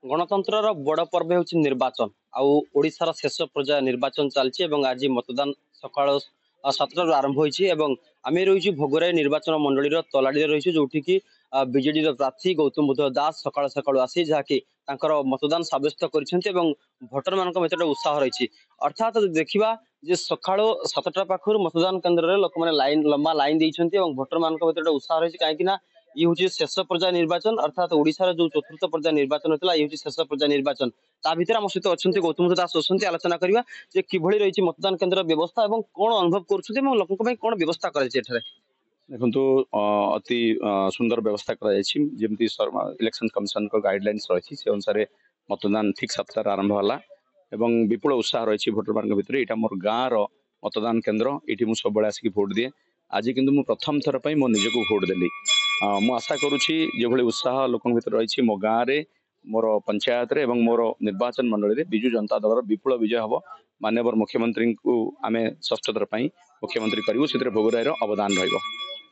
गणतंत्र बड़ पर्व हूँ निर्वाचन आशार शेष पर्याय निर्वाचन चलती आज मतदान सका 7 आरंभ होती आम रही भोगराई निर्वाचन मंडल तलाड़ी रही जो कि बीजेडी प्रार्थी गौतम बुद्ध दास सका सका आसी जहाँकि मतदान सब्यस्त भोटर मान भर उत्साह रही अर्थात देखा सका 7टा पाखर मतदान केन्द्र में लोक मैंने लंबा लाइन देते भोटर मान भर उत्साह रही कहीं ये हूँ शेष पर्याय निर्वाचन अर्थात ओडिशार जो चतुर्थ पर्याय निर्वाचन होता ये हूँ शेष पर्याय निर्वाचन ता भर आम सहित अच्छा गौतम दास अच्छा आलोचना करवा कि रही मतदान केन्द्र व्यवस्था और कौन अनुभव कर लोक कौन व्यवस्था कर देखो अति सुंदर व्यवस्था करमती इलेक्शन कमिशन गाइडलाइंस रही से अनुसार मतदान ठीक 7 आरंभ होला एवं विपुल उत्साह रही भोटर मान भर यहाँ मोर गाँव मतदान केन्द्र ये सब आसिक भोट दिए आज किंतु प्रथम थर पर मो निजक भोट देली मु आशा करुच्ची जो उत्साह लोक भर रही मो गाँव में मोर पंचायत रे एवं मोर निर्वाचन मंडल में विजु जनता दल विपुल विजय हम माननीय मुख्यमंत्री को आम षष्ठ थर पर मुख्यमंत्री करूँ से भोगराई अवदान रही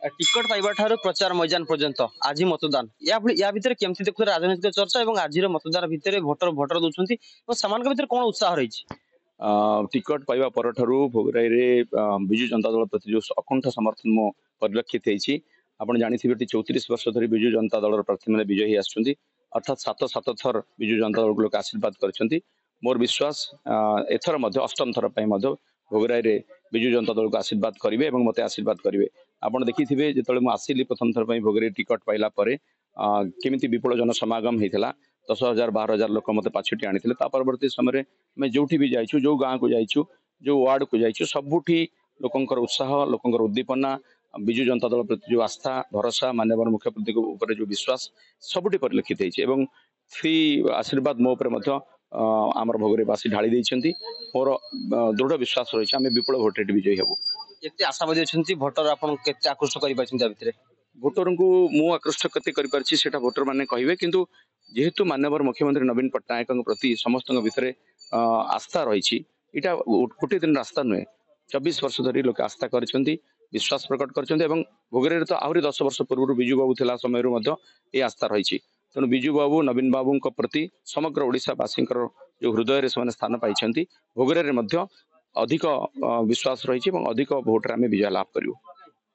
टिकट पाइबा ठार प्रचार मैदान पर्यंत आज मतदान या भितर केमती देखु राजनीतिक चर्चा और आज मतदान भितर भोटर भोटर दूसरी भर कौन उत्साह रही टिकट पाइबा पर ठारू भोगराई रे विजु जनता दल प्रति जो अकुंठ समर्थन मो परिलक्षित होती आप जानते 34 वर्ष धरी विजु जनता दल प्रार्थी मैंने विजयी आसुँच अर्थात 7 थर विजु जनता दल को लोक आशीर्वाद कर मोर विश्वास एथर अष्टम थर पर भोगराई रे विजु जनता दल को आशीर्वाद करेंगे और मत आशीर्वाद करेंगे आपड़ देखिए जो आसिली प्रथम थर पर भोगराई टिकट पाइला केमिति विपुल जनसमागम होता 10,000 12,000 लोक मत पाछुटी आनी परवर्ती समय मैं जो भी जाइछु जो गाँव को जाइछु जो वार्ड को जाइछु सबुठी लोकंकर उत्साह लोकंकर उद्दीपना विजु जनता दल प्रति जो आस्था भरोसा माननीय मुख्यमंत्री ऊपर जो विश्वास सबुठी परिलक्षित होती फ्री आशीर्वाद मो उपर आमर भोगराईवासी ढाली देइछंती मोर दृढ़ विश्वास रही आम विपुल भोटे विजयी हेबू केते आशावादी अच्छी भोटर आपन केते आकृष्ट करि पाछिन भितर भोटर को मु आकृष्ट करते करि परछि सेटा भोटर माने कहिबे किंतु जेहेतु माननीय मुख्यमंत्री नवीन पट्टनायक प्रति समस्त भितर आस्था रही इटा गोटे दिन रास्ता नुहे 24 वर्ष धरी लोक आस्था करछंती विश्वास प्रकट करछंती एवं भोगराई तो आहरी 10 वर्ष पूर्व विजु बाबू थिला समय ये आस्था रही तेणु विजु बाबू नवीन बाबू प्रति समग्र ओडिशावासी जो हृदय से स्थान पाई भोगराई में अधिक विश्वास रही अधिक भोट आम विजय लाभ करूँ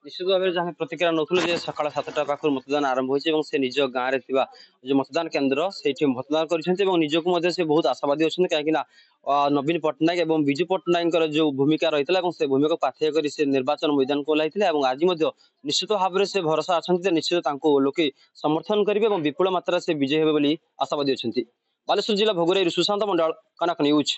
निश्चित भाव में जहाँ प्रतिक्रिया नौलु सका 7टा पाखर मतदान आरंभ होती निज गाँव में जो मतदान केन्द्र से मतदान कर से बहुत आशावादी अच्छे कहीं नवीन पट्टनायक और विजु पट्टनायक जो भूमिका रही है से भूमिका पाथेय कर निर्वाचन मैदान को ओह्लैते आज निश्चित भाव में से भरोसा अच्छा निश्चित लोके समर्थन करेंगे और विपुल मात्रा से विजय हे आशावादी अच्छा बालेश्वर जिला भोगराई सुशांत मंडल कनक न्यूज।